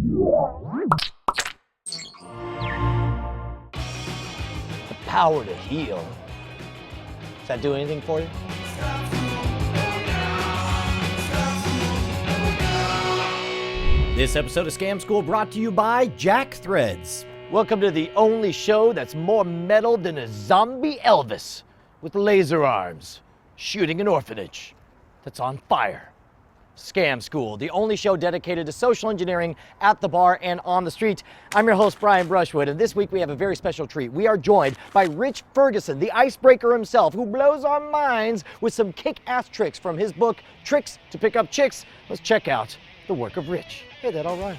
The power to heal. Does that do anything for you? This episode of Scam School brought to you by Jack Threads. Welcome to the only show that's more metal than a zombie Elvis with laser arms shooting an orphanage that's on fire. Scam School, the only show dedicated to social engineering at the bar and on the street. I'm your host, Brian Brushwood, and this week we have a very special treat. We are joined by Rich Ferguson, the icebreaker himself, who blows our minds with some kick-ass tricks from his book, Tricks to Pick Up Chicks. Let's check out the work of Rich. Hey, that all rhymed.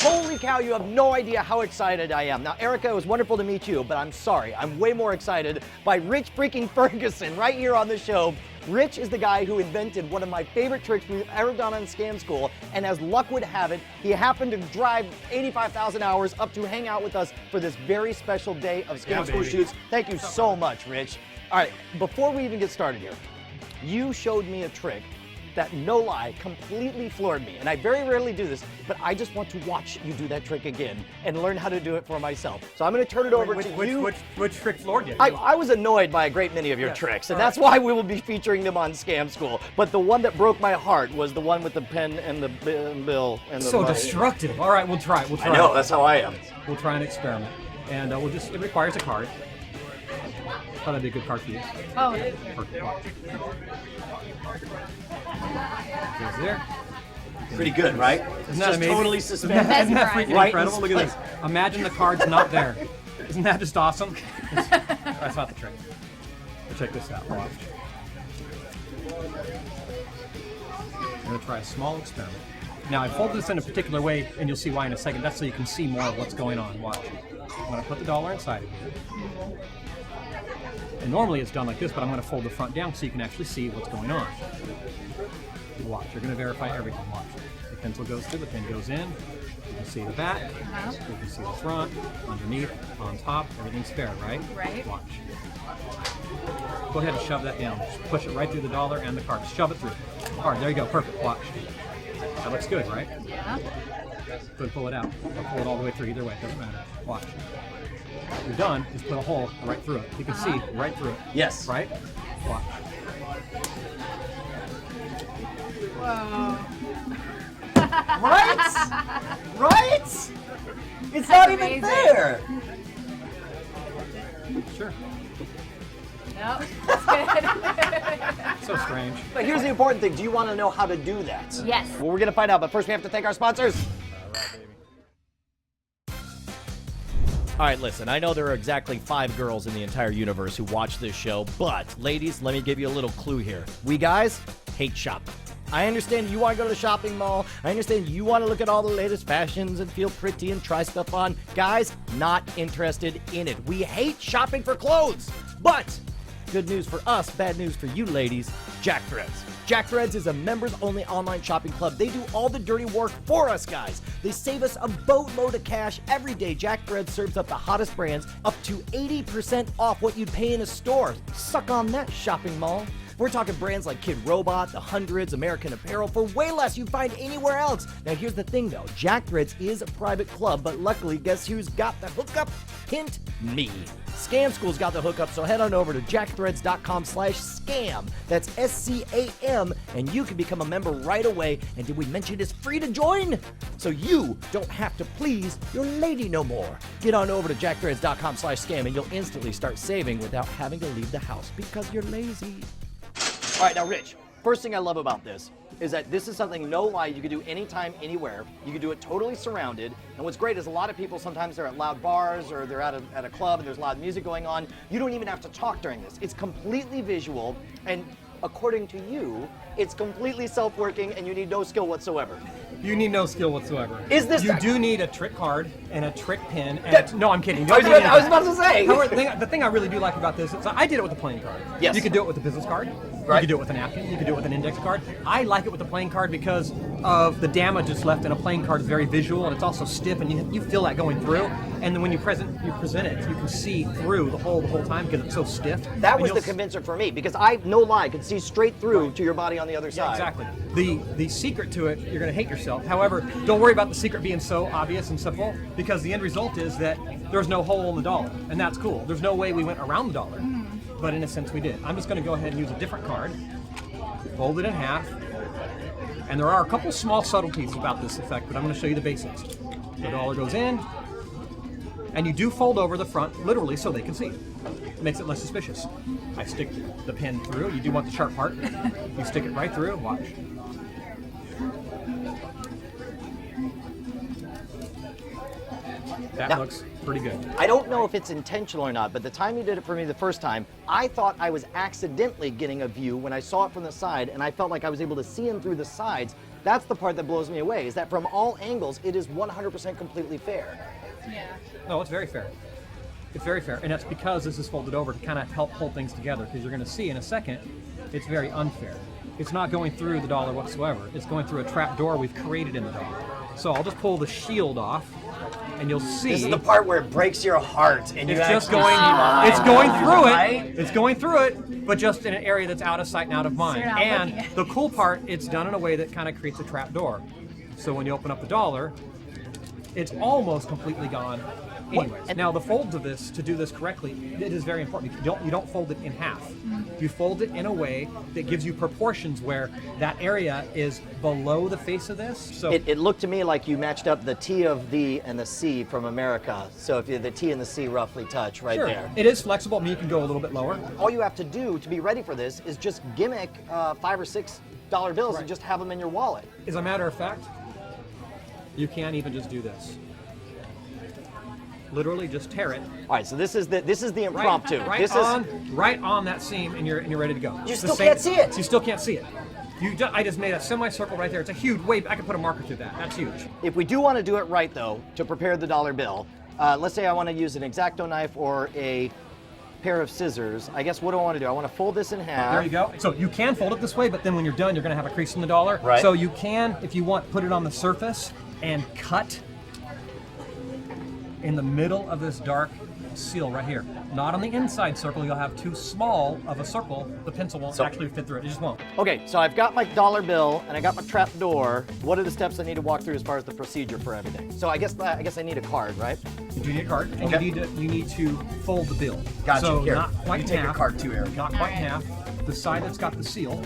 Holy cow, you have no idea how excited I am. Now, Erica, it was wonderful to meet you, but I'm sorry. I'm way more excited by Rich freaking Ferguson right here on the show. Rich is the guy who invented one of my favorite tricks we've ever done on Scam School, and as luck would have it, he happened to drive 85,000 hours up to hang out with us for this very special day of Scam School shoots. Thank you so much, Rich. All right, before we even get started here, you showed me a trick that, no lie, completely floored me. And I very rarely do this, but I just want to watch you do that trick again and learn how to do it for myself. So I'm gonna turn it over to you. Which trick floored you? I was annoyed by a great many of your tricks, and that's why we will be featuring them on Scam School. But the one that broke my heart was the one with the pen and the bill and the so destructive. All right, we'll try. I know, that's how I am. We'll try an experiment. And it requires a card. Thought that'd be a good card for you. Oh. Perfect. Goes there. Pretty good, right? Isn't that amazing? Totally suspended. Isn't that freaking Right incredible? Look at this. Imagine the card's not there. Isn't that just awesome? That's not the trick. But check this out. Watch. I'm going to try a small experiment. Now, I fold this in a particular way, and you'll see why in a second. That's so you can see more of what's going on. Watch. I'm going to put the dollar inside of here. And normally it's done like this, but I'm going to fold the front down so you can actually see what's going on. Watch. You're going to verify everything. Watch. The pencil goes through, the pen goes in. You can see the back. You can see the front, underneath, on top. Everything's fair, right? Right. Watch. Go ahead and shove that down. Just push it right through the dollar and the card. Just shove it through. All right, there you go. Perfect. Watch. That looks good, right? Yeah. Go and pull it out. Or pull it all the way through. Either way, it doesn't matter. Watch. You're done. Just put a hole right through it. You can see right through it. Yes. Right? Watch. Whoa. Right? Right? It's not even amazing. fair. Sure. Nope. That's good. So strange. But here's the important thing. Do you want to know how to do that? Yes. Well, we're going to find out, but first we have to thank our sponsors. All right, listen, I know there are exactly 5 girls in the entire universe who watch this show, but ladies, let me give you a little clue here. We guys hate shopping. I understand you want to go to the shopping mall. I understand you want to look at all the latest fashions and feel pretty and try stuff on. Guys, not interested in it. We hate shopping for clothes. But good news for us, bad news for you ladies, Jack Threads. Jack Threads is a members-only online shopping club. They do all the dirty work for us, guys. They save us a boatload of cash every day. Jack Threads serves up the hottest brands, up to 80% off what you'd pay in a store. Suck on that, shopping mall. We're talking brands like Kid Robot, The Hundreds, American Apparel, for way less you'd find anywhere else. Now here's the thing though, Jack Threads is a private club, but luckily guess who's got the hookup? Hint, me. Scam School's got the hookup, so head on over to jackthreads.com/scam. That's SCAM, and you can become a member right away. And did we mention it's free to join? So you don't have to please your lady no more. Get on over to jackthreads.com/scam, and you'll instantly start saving without having to leave the house because you're lazy. All right, now Rich, first thing I love about this is that this is something, no lie, you can do anytime, anywhere. You can do it totally surrounded. And what's great is a lot of people, sometimes they're at loud bars or they're at a club and there's loud music going on. You don't even have to talk during this. It's completely visual, and according to you, it's completely self-working and you need no skill whatsoever. You need no skill whatsoever. Is this? You do need a trick card and a trick pin. And no, I'm kidding. I was about to say. However, the thing I really do like about this is I did it with a playing card. Yes. You could do it with a business card. You can do it with a napkin. You can do it with an index card. I like it with a playing card because of the damage that's left in a playing card is very visual and it's also stiff, and you feel that going through. And then when you present it, you can see through the whole time because it's so stiff. That was the convincer for me because I, no lie, could see straight through to your body on the other side. Yeah, exactly. The secret to it, you're going to hate yourself. However, don't worry about the secret being so obvious and simple because the end result is that there's no hole in the dollar, and that's cool. There's no way we went around the dollar, but in a sense we did. I'm just going to go ahead and use a different card, fold it in half, and there are a couple small subtleties about this effect, but I'm going to show you the basics. The dollar goes in, and you do fold over the front, literally, so they can see. It makes it less suspicious. I stick the pin through. You do want the sharp part. You stick it right through. Watch. That looks pretty good. I don't know if it's intentional or not, but the time you did it for me the first time, I thought I was accidentally getting a view when I saw it from the side, and I felt like I was able to see in through the sides. That's the part that blows me away, is that from all angles, it is 100% completely fair. Yeah. No, it's very fair. It's very fair, and that's because this is folded over to kind of help hold things together, because you're going to see in a second, it's very unfair. It's not going through the dollar whatsoever. It's going through a trap door we've created in the dollar. So I'll just pull the shield off, and you'll see. This is the part where it breaks your heart, and it's just going. It's going through it. It's going through it, but just in an area that's out of sight and out of mind. And the cool part, it's done in a way that kind of creates a trap door. So when you open up the dollar, it's almost completely gone. Anyways, now the folds of this, to do this correctly, it is very important. You don't fold it in half. You fold it in a way that gives you proportions where that area is below the face of this. So it looked to me like you matched up the T of the and the C from America. So if the T and the C roughly touch right there. It is flexible. I mean, you can go a little bit lower. All you have to do to be ready for this is just gimmick $5 or $6 bills and just have them in your wallet. As a matter of fact, you can even just do this. Literally just tear it. All right, so this is the impromptu. Right on that seam, and you're ready to go. You still can't see it. You still can't see it. I just made a semicircle right there. It's a huge wave. I could put a marker through that. That's huge. If we do want to do it right, though, to prepare the dollar bill, let's say I want to use an X-Acto knife or a pair of scissors. I guess what do I want to do? I want to fold this in half. There you go. So you can fold it this way, but then when you're done, you're going to have a crease in the dollar. Right. So you can, if you want, put it on the surface and cut in the middle of this dark seal right here. Not on the inside circle. You'll have too small of a circle. The pencil won't actually fit through it. It just won't. Okay, so I've got my dollar bill and I got my trap door. What are the steps I need to walk through as far as the procedure for everything? So I guess I need a card, right? You do need a card, and you need to fold the bill. Gotcha. So Here, not quite you in take half. your card too, Eric. Not quite in half. The side that's got the seal.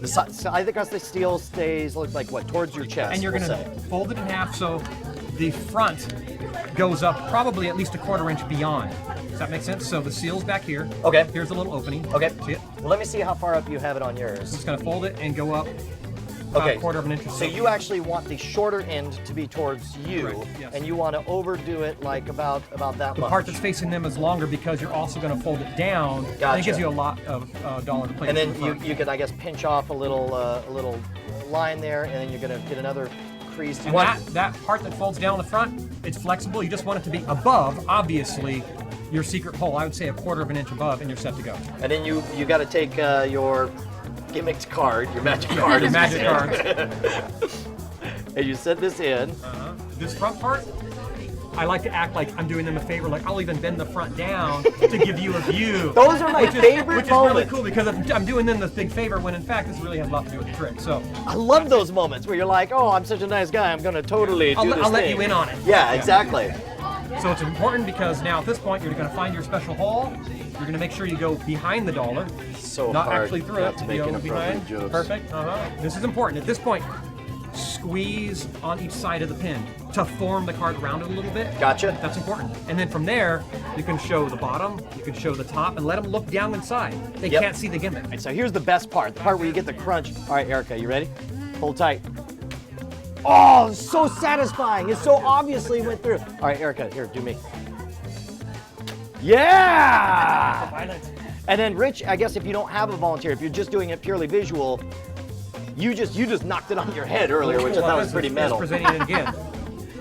So I think the steel looks like what, towards your chest. And you're going to fold it in half so the front goes up probably at least a 1/4 inch beyond. Does that make sense? So the seal's back here. Okay. Here's a little opening. Okay. See it? Well, let me see how far up you have it on I'm yours. just going to fold it and go up about a 1/4 inch or so. So you actually want the shorter end to be towards you, Correct, yes. and you want to overdo it like about that The much. part that's facing them is longer because you're also going to fold it down. And Gotcha. it gives you a lot of dollar to play And with. then you could, I guess, pinch off a little line there, and then you're going to get another crease. And that part that folds down the front, it's flexible. You just want it to be above, obviously, your secret hole. I would say a 1/4 inch above, and you're set to go. And then you got to take your gimmicked card, your magic card. Your magic cards. And you set this in. This front part, I like to act like I'm doing them a favor. Like I'll even bend the front down to give you a view. Those are my favorite Which is moments. really cool because I'm doing them this big favor when in fact this really has a lot to do with the trick. So I love those moments where you're like, oh, I'm such a nice guy, I'm going to totally do this I'll let thing. you in on it. Yeah, exactly. So it's important because now at this point you're going to find your special hole. You're going to make sure you go behind the dollar. So not hard actually through not it. to make You go inappropriate behind. jokes. Perfect. This is important. At this point, squeeze on each side of the pin to form the card around it a little bit. Gotcha. That's important. And then from there, you can show the bottom, you can show the top, and let them look down inside. They can't see the gimmick. All right, so here's the best part, the part where you get the crunch. All right, Erica, you ready? Hold tight. Oh, it's so satisfying. It so obviously went through. All right, Erica, here, do me. Yeah! And then Rich, I guess if you don't have a volunteer, if you're just doing it purely visual, you just knocked it on your head earlier, which I thought was pretty metal. Presenting it again.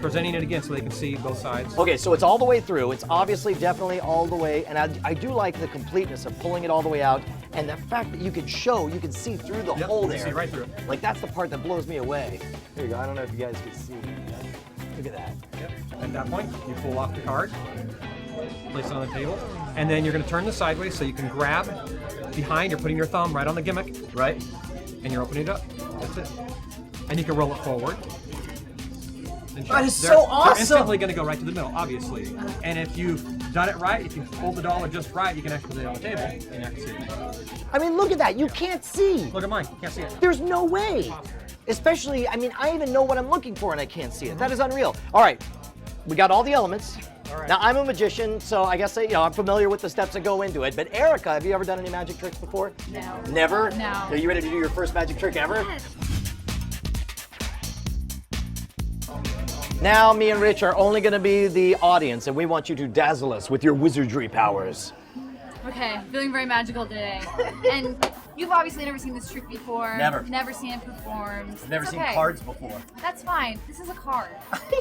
Presenting it again so they can see both sides. Okay, so it's all the way through. It's obviously definitely all the way, and I do like the completeness of pulling it all the way out And the fact that you can see through the hole there. See right through it. Like, that's the part that blows me away. There you go. I don't know if you guys can see. Look at that. Yep. At that point, you pull off the card, place it on the table, and then you're going to turn this sideways so you can grab behind. You're putting your thumb right on the gimmick. Right. And you're opening it up. That's it. And you can roll it forward. That is They're so awesome! They're instantly going to go right to the middle, obviously. And if you've done it right, if you hold the dollar just right, you can actually put it on the table and you can see it. I mean, look at that. You can't see. Look at mine. You can't see it. There's no way. Especially, I mean, I even know what I'm looking for and I can't see it. That is unreal. All right, we got all the elements. All right. Now, I'm a magician, so I guess I'm familiar with the steps that go into it. But Erica, have you ever done any magic tricks before? No. Never? No. Are you ready to do your first magic trick ever? Yes. Now, me and Rich are only going to be the audience, and we want you to dazzle us with your wizardry powers. Okay, feeling very magical today. And you've obviously never seen this trick before. Never. Never seen it performed. I've never It's seen okay. cards before. That's fine. This is a card.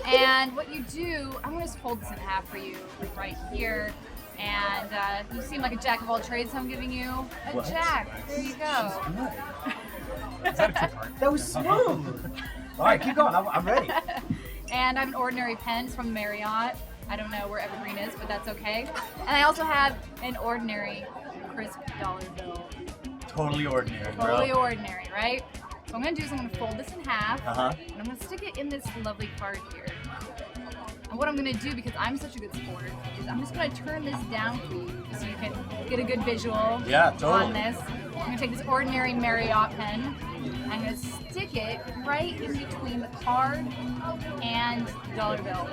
And what you do, I'm going to fold this in half for you, like right here. And you seem like a jack of all trades, so I'm giving you a What? jack. There you go. Is that a trick card? That was smooth. All right, keep going. I'm ready. And I have an ordinary pen. It's from the Marriott. I don't know where Evergreen is, but that's okay. And I also have an ordinary crisp dollar bill. Totally ordinary, bro. Totally ordinary, right? So what I'm gonna do is I'm gonna fold this in half, Uh-huh. and I'm gonna stick it in this lovely card here. And what I'm gonna do, because I'm such a good sport, is I'm just gonna turn this down for you so you can get a good visual Yeah, on totally. this. I'm gonna take this ordinary Marriott pen, and I'm gonna stick it right in between the card and the dollar bill.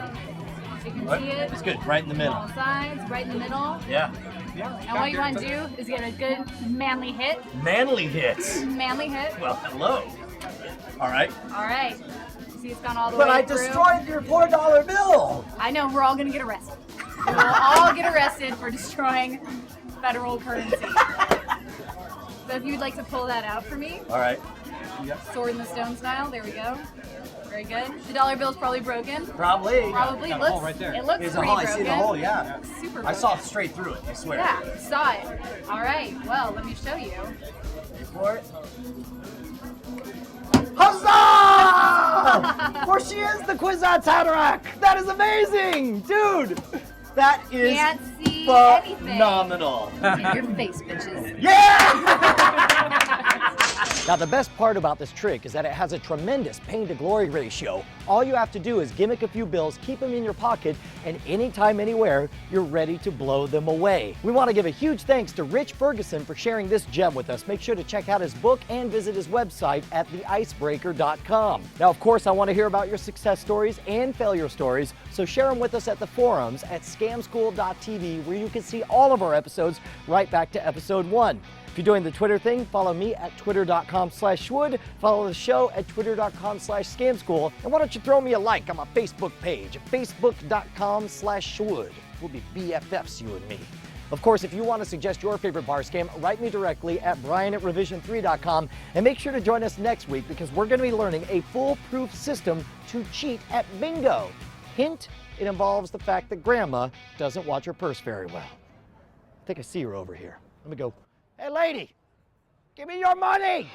So you can see it. It's good, right in the middle. All sides, right in the middle. Yeah. And what you want to do is get a good manly hit. Manly hits. Manly hit. Well, hello. All right. All right. See, it's gone all the But way I through. destroyed your $4 bill. I know, we're all going to get arrested. We'll all get arrested for destroying federal currency. So if you'd like to pull that out for me, All right. sword in the stone style, there we go. Very good. The dollar bill's probably broken. Probably. Probably got a looks. hole right there. It looks There's a pretty hole. I broken. see the hole. Yeah. Super I broken. saw straight through it. I swear. Yeah, saw it. All right. Well, let me show you. For it. Huzzah! For she is the Kwisatz Haderach. That is amazing, dude. That is Can't see anything. phenomenal. In your face, bitches. Yeah! Now, the best part about this trick is that it has a tremendous pain to glory ratio. All you have to do is gimmick a few bills, keep them in your pocket, and anytime, anywhere, you're ready to blow them away. We want to give a huge thanks to Rich Ferguson for sharing this gem with us. Make sure to check out his book and visit his website at theicebreaker.com. Now, of course, I want to hear about your success stories and failure stories, so share them with us at the forums at scamschool.tv, where you can see all of our episodes right back to episode 1. If you're doing the Twitter thing, follow me at twitter.com/Schwood, follow the show at twitter.com/scamschool, and why don't you throw me a like on my Facebook page at facebook.com/Schwood. We'll be BFFs, you and me. Of course, if you want to suggest your favorite bar scam, write me directly at brian@revision3.com, and make sure to join us next week because we're going to be learning a foolproof system to cheat at bingo. Hint, it involves the fact that Grandma doesn't watch her purse very well. I think I see her over here. Let me go. Hey, lady, give me your money!